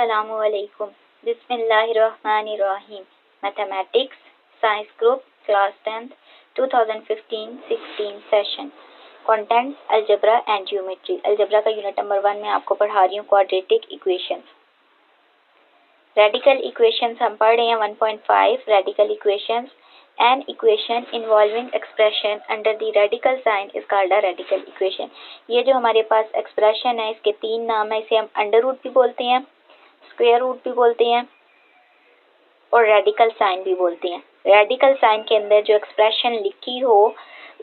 Assalamualaikum. Bismillahirrahmanirrahim. Mathematics, Science Group, Class 10th, 2015-16 Session. Contents, Algebra and Geometry. Algebra का unit number 1 में आपको पढ़ा रही हूँ क्वाड्रेटिक इक्वेशंस. रेडिकल इक्वेशंस हम पढ़ रहे हैं 1.5. Radical equations. An equation involving expression under the radical sign is called a radical equation. ये जो हमारे पास एक्सप्रेशन है इसके तीन नाम है. इसे हम अंडर रूट भी बोलते हैं, स्क्वायर रूट भी बोलते हैं और रेडिकल साइन भी बोलते हैं. रेडिकल साइन के अंदर जो एक्सप्रेशन लिखी हो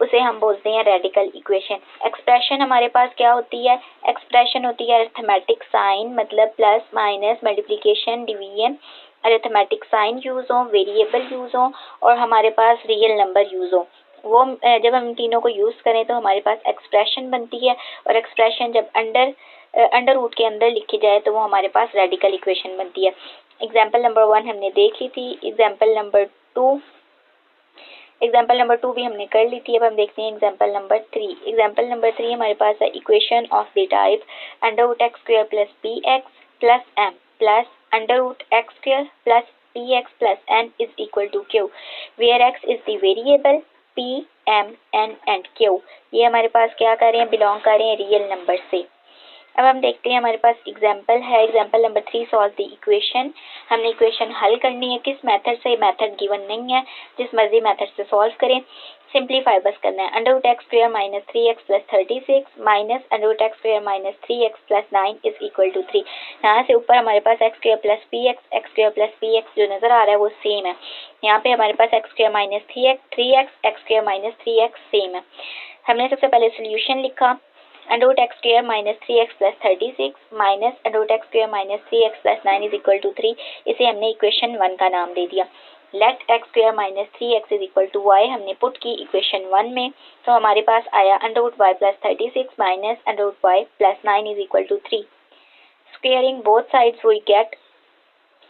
उसे हम बोलते हैं रेडिकल इक्वेशन. एक्सप्रेशन हमारे पास क्या होती है? एक्सप्रेशन होती है अरिथमेटिक साइन, मतलब plus minus multiplication division. Arithmetic sign use हो, वेरिएबल यूज हो और हमारे पास रियल नंबर यूज हो. वो जब हम तीनों को यूज करें तो हमारे पास एक्सप्रेशन बनती है और एक्सप्रेशन जब अंडर रूट के अंदर लिखी जाए तो वो हमारे पास रेडिकल इक्वेशन बनती है. एग्जाम्पल नंबर 1 हमने देख ली थी. एग्जाम्पल नंबर 2 भी हमने कर ली थी. अब हम देखते हैं एग्जाम्पल नंबर 3. एग्जाम्पल नंबर 3 हमारे पास है equation of the type under root X square plus P X plus M plus under root X square plus P X plus N is equal to Q, where X is the variable, P M N and Q ये हमारे पास क्या कर रहे हैं? Belong कर रहे हैं real number से. अब हम देखते हैं हमारे पास एग्जाम्पल है. Example number 3 solve the equation. हमने इक्वेशन हल करनी है. किस मेथड से? मेथड गिवन नहीं है, जिस मर्जी मेथड से सॉल्व करें. सिंप्लीफाई बस करना है. Under root X square minus 3x plus 36 minus under root X square minus 3x plus 9 is equal to 3. यहाँ से ऊपर हमारे पास X square plus P X square plus P X जो नजर आ रहा है वो सेम है. यहाँ पे हमारे पास X square minus 3x X square minus 3x same है. हमने सबसे पहले सोल्यूशन लिखा. Under root X square minus 3x plus 36 minus under root X square minus 3x plus 9 is equal to 3. इसे हमने इक्वेशन 1 का नाम दे दिया. Let X square minus 3x is equal to y हमने पुट की इक्वेशन 1 में, तो हमारे पास आया under root y plus 36 minus under root y plus 9 is equal to 3. Squaring both sides we get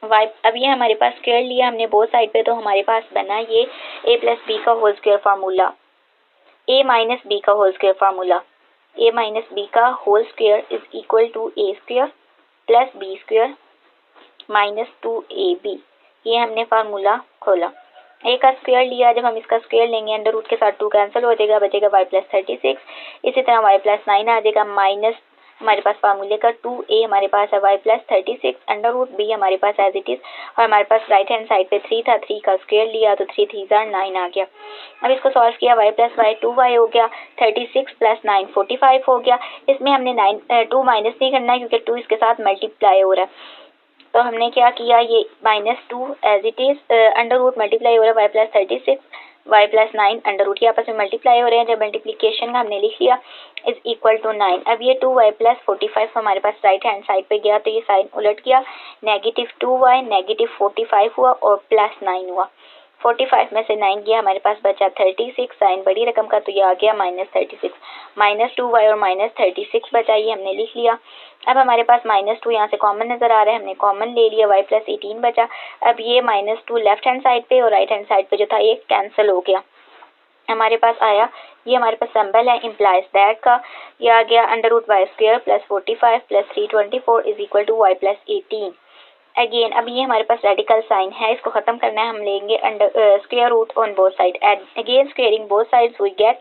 y. अब ये हमारे पास स्क्वायर लिया हमने बोथ साइड पे, तो हमारे पास बना ये a प्लस बी का whole square formula, a minus B का whole square formula. a minus B का whole square is equal to a square plus B square minus 2ab. ये हमने फार्मूला खोला. a का स्क्वायर लिया. जब हम इसका स्क्वायर लेंगे अंडर रूट के साथ 2 कैंसिल हो जाएगा, बचेगा y प्लस 36. इसी तरह y प्लस 9 आ जाएगा माइनस हमारे पास फार्मूले का 2a हमारे पास है y plus 36 under root b हमारे पास एज इट इज और हमारे पास राइट हैंड साइड पे 3 था. 3 का स्क्वायर लिया तो 3 3 9 आ गया. अब इसको सॉल्व किया. y प्लस y 2y हो गया. 36 प्लस 9 45 हो गया. इसमें हमने 2 माइनस नहीं करना है क्योंकि 2 इसके साथ मल्टीप्लाई हो रहा है, तो हमने क्या किया ये -2 as it is under root multiply हो रहा है y plus 36 y plus 9 under root के आपस में मल्टीप्लाई हो रहे हैं. जब मल्टीप्लिकेशन का हमने लिख लिया इज इक्वल टू 9. अब ये 2y प्लस 45 हमारे पास राइट हैंड साइड पे गया तो ये साइन उलट गया. नेगेटिव 2y नेगेटिव 45 हुआ और प्लस 9 हुआ. 45 में से 9 गया हमारे पास बचा 36. साइन बड़ी रकम का तो ये आ गया -36. -2y और -36 बचा, ये हमने लिख लिया. अब हमारे पास -2 यहाँ से कॉमन नजर आ रहा है, हमने कॉमन ले लिया. y प्लस 18 बचा. अब ये -2 लेफ्ट हैंड साइड पे और राइट हैंड साइड पे जो था ये कैंसिल हो गया. हमारे पास आया ये हमारे पास सिंबल है इम्प्लाइज दैट का. ये आ गया under root y square plus 45 plus 324 is equal to y plus 18. Again अब ये हमारे पास रेडिकल साइन है, इसको खत्म करना है. हम लेंगे under square root on both side. Again squaring both sides we get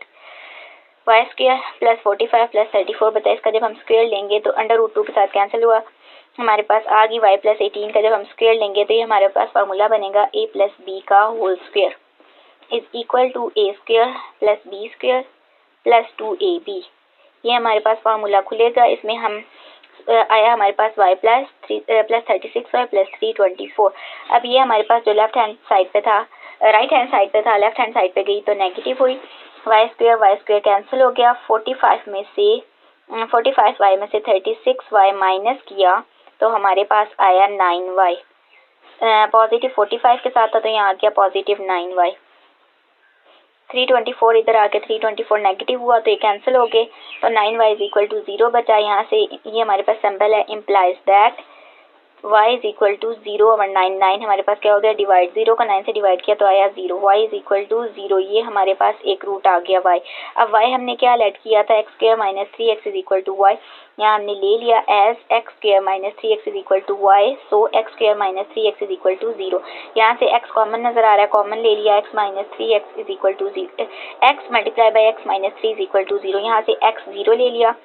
y square plus 45 plus 34 बता. इसका जब हम स्क्वायर लेंगे तो अंडर रूट 2 के साथ कैंसिल हुआ. हमारे पास आ गई y प्लस 18 का जब हम स्क्वायर लेंगे तो ये हमारे पास फार्मूला बनेगा a प्लस बी का whole square is equal to a square plus b square plus 2ab. ये हमारे पास फार्मूला खुलेगा. इसमें हम आया हमारे पास y प्लस 36y प्लस 324. अब ये हमारे पास जो लेफ्ट हैंड साइड पे था राइट हैंड साइड पे था लेफ्ट हैंड साइड पे गई तो नेगेटिव हुई. y स्क्वायर कैंसिल हो गया. 45y में से 36y माइनस किया तो हमारे पास आया 9y. पॉजिटिव 45 के साथ था तो यहाँ आ गया पॉजिटिव 9y. 324 इधर आके 324 नेगेटिव हुआ तो ये कैंसिल हो गए तो 9y इज इक्वल टू 0 बचा. यहाँ से ये हमारे पास सिंबल है implies that y is equal to 0/9, 9 हमारे पास क्या हो गया डिवाइड, 0 को 9 से डिवाइड किया तो आया 0, y इज इक्वल टू 0, ये हमारे पास एक रूट आ गया y। अब y हमने क्या लेट किया था x square minus 3x is equal to y, यहाँ हमने ले लिया as x square minus 3x is equal to y, so x square minus 3x is equal to 0। यहाँ से x कॉमन नजर आ रहा है, कॉमन ले लिया x minus 3x is equal to 0, x multiply by x minus 3 is equal to 0, यहाँ से x 0 ले लिया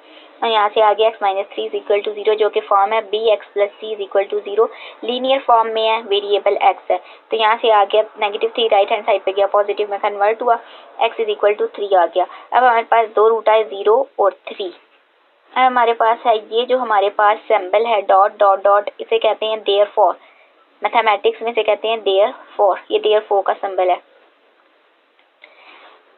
और यहाँ से आ गया x minus 3 is equal to 0 जो कि फॉर्म है bx plus c is equal to 0, linear form में है, वेरिएबल x है, तो यहाँ से आ गया -3 राइट हैंड साइड पे गया, पॉजिटिव में कन्वर्ट हुआ, x इज इक्वल टू 3 आ गया। अब हमारे पास दो रूट है 0 और 3। अब हमारे पास है ये जो हमारे पास सिंबल है डॉट डॉट डॉट, इसे कहते हैं देयरफॉर, मैथमेटिक्स में इसे कहते हैं देयरफॉर, ये देयरफॉर का सिंबल है।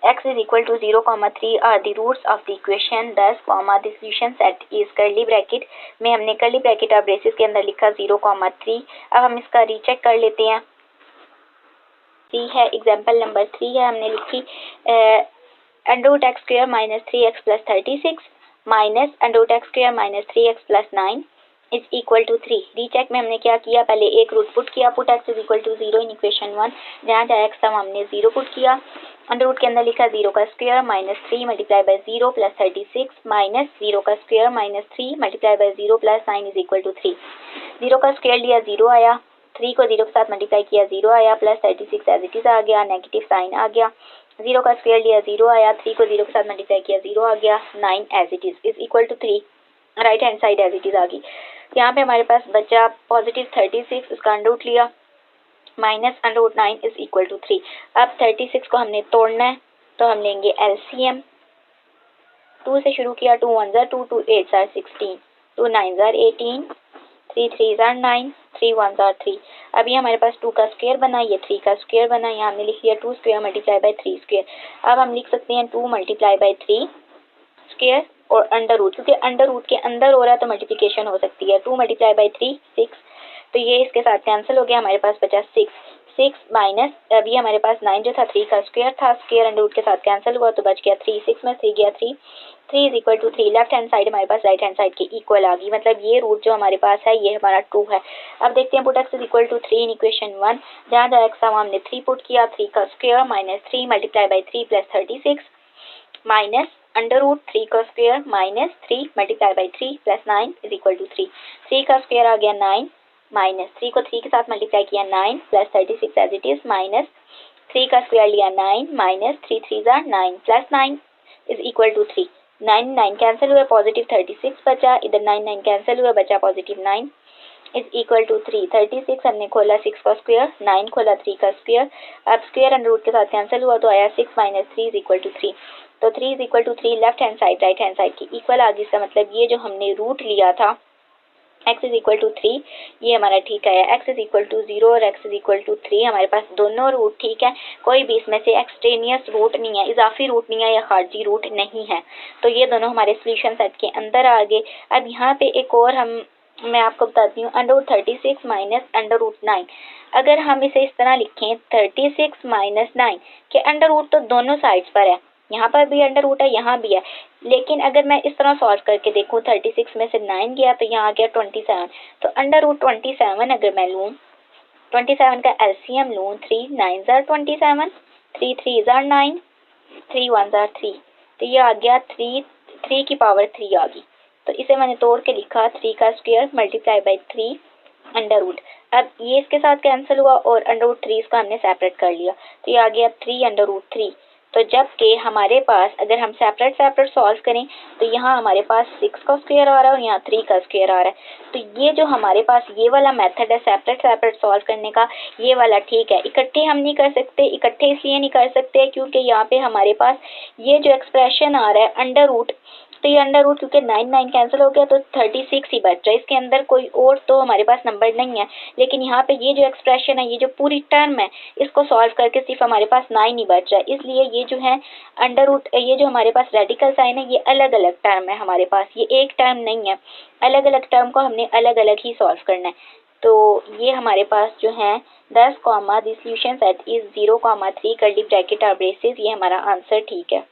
x is equal to 0, 3 are the roots of the equation, thus, the solution set is curly bracket में हमने curly bracket और ब्रेसेस के अंदर लिखा 0, 3। अब हम इसका रीचेक कर लेते हैं। 3 है, एग्जाम्पल नंबर 3 है, हमने लिखी under x square minus 3x plus 36 minus under x square minus 3x plus 9 is equal to 3। Recheck में हमने क्या किया, पहले एक रूट पुट किया, put x is equal to 0 in equation 1, जहाँ जहाँ x था हमने 0 पुट किया, अंडर रूट के अंदर लिखा 0 का square minus 3 multiply by 0 plus 36 minus 0 का square minus 3 multiply by 0 plus 9 is equal to 3। 0 का स्क्वायर लिया 0 आया, 3 को 0 के साथ मल्टीप्लाई किया 0 आया, प्लस 36 एज इट इज आ गया, नेगेटिव साइन आ गया, 0 का स्क्वायर लिया 0 आया, 3 को 0 के साथ मल्टीप्लाई किया 0 आ गया, 9 as it is equal to 3, right hand side as it is आ गई। यहाँ पे हमारे पास बचा पॉजिटिव 36, उसका अंडर रूट लिया, minus under root 9 is equal to 3। अब 36 को हमने तोड़ना है तो हम लेंगे एलसीएम, 2 से शुरू किया, 2 1 2, 2 8 16, 2 9 18, 3 3 9, 3 1 3। अभी हमारे पास 2 का स्क्वायर बना, ये 3 का स्क्वायर बना, यहाँ हमने लिख लिया 2 स्क्वायर मल्टीप्लाई बाई 3 स्क्वायर। अब हम लिख सकते हैं 2 मल्टीप्लाई बाई 3 स्क्वायर और अंडर रूट, क्योंकि अंडर रूट के अंदर हो रहा है तो मल्टीप्लिकेशन हो सकती है, 2 मल्टीप्लाई बाई 3 6, तो ये इसके साथ कैंसिल हो गया, हमारे पास बचा 6 माइनस, अभी हमारे पास 9 जो था 3 का स्क्वायर था, स्क्वायर अंडर रूट के साथ कैंसिल हुआ तो बच गया 3, 6 में 3 गया 3 is equal to 3। Left hand side हमारे पास राइट हैंड साइड के इक्वल आ गई, मतलब ये रूट जो हमारे पास है ये हमारा 2 है। अब देखते हैं put x is equal to 3 in equation 1, जहाँ जहाँ x था हमने 3 पुट किया, 3 का square minus 3 multiply by 3 plus 36 minus under root 3 का square minus 3 multiply by 3 plus 9 is equal to 3। 3 का स्क्वायर आ गया 9 माइनस 3 को 3 के साथ मल्टीप्लाई किया 9 plus 36 as it is, minus 3 का स्क्वायर लिया 9 minus 3 3 9 plus 9 is equal to 3। 9 9 cancel हुआ, पॉजिटिव 36 बचा, इधर 9 9 कैंसिल हुआ, बचा पॉजिटिव 9 इज इक्वल टू 3। 36 हमने खोला 6 का स्क्वायर, 9 खोला 3 का स्क्वायर, अब स्क्वायर अंडर रूट के साथ कैंसिल हुआ तो आया 6 माइनस 3 इज इक्वल टू 3, तो 3 is equal to 3 left hand side right hand side की इक्वल आ गई। इसका मतलब ये जो हमने रूट लिया था x इज इक्वल टू 3 ये हमारा ठीक आया, x इज इक्वल टू 0 और x इज इक्वल टू 3, हमारे पास दोनों रूट ठीक है, कोई भी इसमें से एक्सट्रेनियस रूट नहीं है, इजाफी रूट नहीं है या खारजी रूट नहीं है, तो ये दोनों हमारे सोल्यूशन सेट के अंदर आ गए। अब यहाँ पे एक और मैं आपको बताती हूँ, under root 36 minus under root 9, अगर हम इसे इस तरह लिखें 36 माइनस 9 के अंडर रूट तो दोनों साइड्स पर है, यहाँ पर भी अंडर रूट है यहाँ भी है, लेकिन अगर मैं इस तरह सॉल्व करके देखूँ 36 में से 9 गया तो यहाँ आ गया 27, तो अंडर रूट 27 अगर मैं लूँ, 27 का एलसीएम लूँ, 3 9 27, 3 3 9, 3 1 3, तो ये आ गया 3 की पावर 3 आ गई, तो इसे मैंने तोड़ के लिखा 3 का square multiply by 3 under root. अब ये इसके साथ कैंसिल हुआ और अंडर रूट 3 इसको हमने सेपरेट कर लिया, तो ये आ गया 3 अंडर रूट 3। तो जबकि हमारे पास अगर हम सेपरेट सॉल्व करें तो यहाँ हमारे पास 6 का स्क्वायर आ रहा है और यहाँ 3 का स्क्वायर आ रहा है, तो ये जो हमारे पास ये वाला मेथड है सेपरेट सॉल्व करने का, ये वाला ठीक है। इकट्ठे हम नहीं कर सकते, इकट्ठे इसलिए नहीं कर सकते क्योंकि यहाँ पे हमारे पास ये जो एक्सप्रेशन आ रहा है अंडर रूट, तो ये अंडर रूट क्योंकि 9 9 कैंसिल हो गया तो 36 ही बच रहा है, इसके अंदर कोई और तो हमारे पास नंबर नहीं है, लेकिन यहाँ पे ये जो एक्सप्रेशन है, ये जो पूरी टर्म है, इसको सॉल्व करके सिर्फ हमारे पास 9 ही बच रहा है, इसलिए ये जो है अंडर रूट, ये जो हमारे पास रेडिकल साइन है ये अलग अलग टर्म है हमारे पास, ये एक टर्म नहीं है, अलग अलग टर्म को हमने अलग अलग ही सॉल्व करना है। तो ये हमारे पास जो है 10 the solution set is 0, 3 curly bracket और ब्रेसेस, ये हमारा आंसर ठीक है।